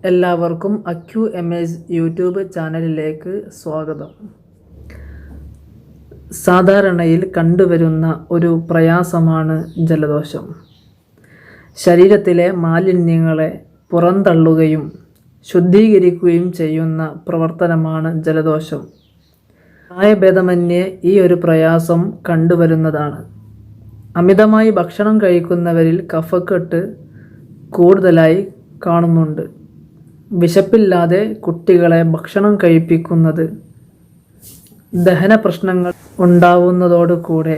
എല്ലാവർക്കും AccuMage YouTube ചാനലിലേക്ക് സ്വാഗതം. സാധാരണയിൽ കണ്ടുവരുന്ന ഒരു പ്രയാസമാണ് ജലദോഷം. ശരീരത്തിലെ മാലിന്യങ്ങളെ പുറന്തള്ളുകയും ശുദ്ധീകരിക്കുകയും ചെയ്യുന്ന പ്രവർത്തനമാണ് ജലദോഷം. പ്രായഭേദമന്യേ ഈ ഒരു പ്രയാസം കണ്ടുവരുന്നതാണ്. അമിതമായി ഭക്ഷണം കഴിക്കുന്നവരിൽ കഫക്കെട്ട് കൂടുതലായി കാണുന്നുണ്ട്. വിശപ്പില്ലാതെ കുട്ടികളെ ഭക്ഷണം കഴിപ്പിക്കുന്നത് ദഹന പ്രശ്നങ്ങൾ ഉണ്ടാവുന്നതോടുകൂടെ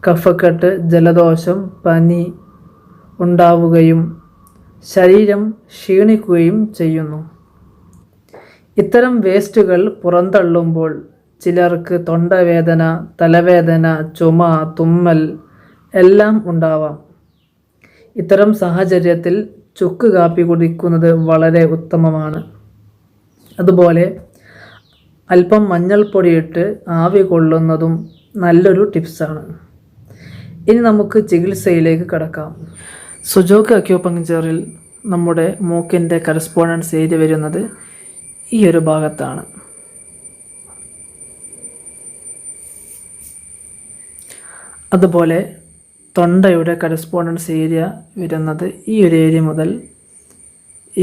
കഫക്കെട്ട്, ജലദോഷം, പനി ഉണ്ടാവുകയും ശരീരം ക്ഷീണിക്കുകയും ചെയ്യുന്നു. ഇത്തരം വേസ്റ്റുകൾ പുറന്തള്ളുമ്പോൾ ചിലർക്ക് തൊണ്ടവേദന, തലവേദന, ചുമ, തുമ്മൽ എല്ലാം ഉണ്ടാവാം. ഇത്തരം സാഹചര്യത്തിൽ ചുക്ക് കാപ്പി കുടിക്കുന്നത് വളരെ ഉത്തമമാണ്. അതുപോലെ അല്പം മഞ്ഞൾപ്പൊടിയിട്ട് ആവി കൊള്ളുന്നതും നല്ലൊരു ടിപ്സാണ്. ഇനി നമുക്ക് ചികിത്സയിലേക്ക് കടക്കാം. സുജോക്ക് അക്യൂപങ്ക്ചറിൽ നമ്മുടെ മൂക്കിൻ്റെ കറസ്പോണ്ടൻസ് ഏരിയ വരുന്നത് ഈ ഒരു ഭാഗത്താണ്. അതുപോലെ തൊണ്ടയുടെ കറസ്പോണ്ടൻസ് ഏരിയ വരുന്നത് ഈ ഒരു ഏരിയ മുതൽ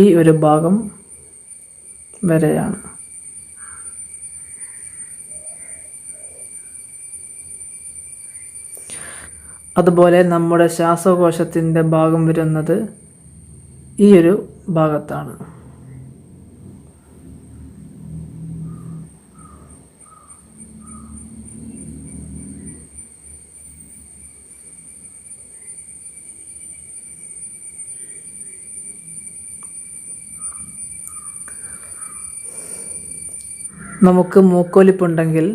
ഈ ഒരു ഭാഗം വരെയാണ്. അതുപോലെ നമ്മുടെ ശ്വാസകോശത്തിൻ്റെ ഭാഗം വരുന്നത് ഈ ഒരു ഭാഗത്താണ്. നമുക്ക് മൂക്കൊലിപ്പുണ്ടെങ്കിൽ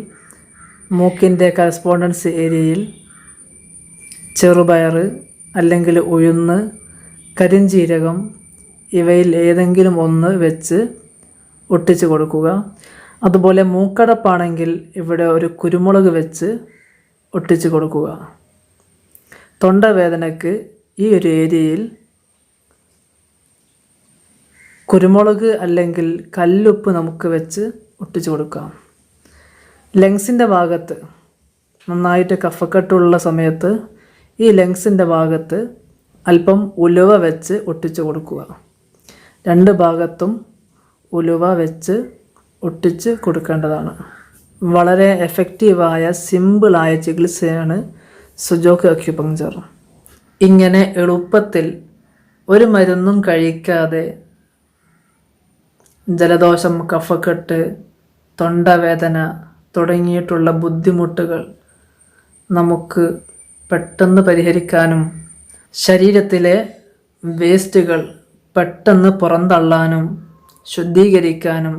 മൂക്കിൻ്റെ കറസ്പോണ്ടൻസ് ഏരിയയിൽ ചെറുപയർ അല്ലെങ്കിൽ ഉഴുന്ന്, കരിഞ്ജീരകം ഇവയിൽ ഏതെങ്കിലും ഒന്ന് വെച്ച് ഒട്ടിച്ച് കൊടുക്കുക. അതുപോലെ മൂക്കടപ്പാണെങ്കിൽ ഇവിടെ ഒരു കുരുമുളക് വെച്ച് ഒട്ടിച്ച് കൊടുക്കുക. തൊണ്ടവേദനയ്ക്ക് ഈ ഒരു ഏരിയയിൽ കുരുമുളക് അല്ലെങ്കിൽ കല്ലുപ്പ് നമുക്ക് വെച്ച് ഒട്ടിച്ച് കൊടുക്കാം. ലങ്സിൻ്റെ ഭാഗത്ത് നന്നായിട്ട് കഫക്കെട്ടുള്ള സമയത്ത് ഈ ലങ്സിൻ്റെ ഭാഗത്ത് അല്പം ഉലുവ വെച്ച് ഒട്ടിച്ച് കൊടുക്കുക. രണ്ട് ഭാഗത്തും ഉലുവ വെച്ച് ഒട്ടിച്ച് കൊടുക്കേണ്ടതാണ്. വളരെ എഫക്റ്റീവായ സിമ്പിളായ ചികിത്സയാണ് സുജോക്ക് അക്യൂപങ്ക്ചർ. ഇങ്ങനെ എളുപ്പത്തിൽ ഒരു മരുന്നും കഴിക്കാതെ ജലദോഷം, കഫക്കെട്ട്, തൊണ്ടവേദന തുടങ്ങിയിട്ടുള്ള ബുദ്ധിമുട്ടുകൾ നമുക്ക് പെട്ടെന്ന് പരിഹരിക്കാനും ശരീരത്തിലെ വേസ്റ്റുകൾ പെട്ടെന്ന് പുറന്തള്ളാനും ശുദ്ധീകരിക്കാനും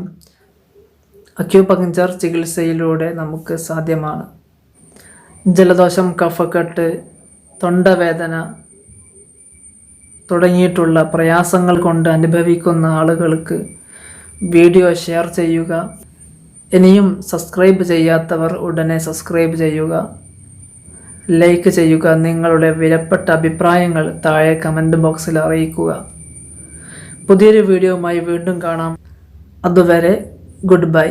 അക്യൂപങ്ക്ചർ ചികിത്സയിലൂടെ നമുക്ക് സാധ്യമാണ്. ജലദോഷം, കഫക്കെട്ട്, തൊണ്ടവേദന തുടങ്ങിയിട്ടുള്ള പ്രയാസങ്ങൾ കൊണ്ട് അനുഭവിക്കുന്ന ആളുകൾക്ക് വീഡിയോ ഷെയർ ചെയ്യുക. ഇനിയും സബ്സ്ക്രൈബ് ചെയ്യാത്തവർ ഉടനെ സബ്സ്ക്രൈബ് ചെയ്യുക, ലൈക്ക് ചെയ്യുക. നിങ്ങളുടെ വിലപ്പെട്ട അഭിപ്രായങ്ങൾ താഴെ കമൻറ്റ് ബോക്സിൽ അറിയിക്കുക. പുതിയൊരു വീഡിയോയുമായി വീണ്ടും കാണാം. അതുവരെ ഗുഡ് ബൈ.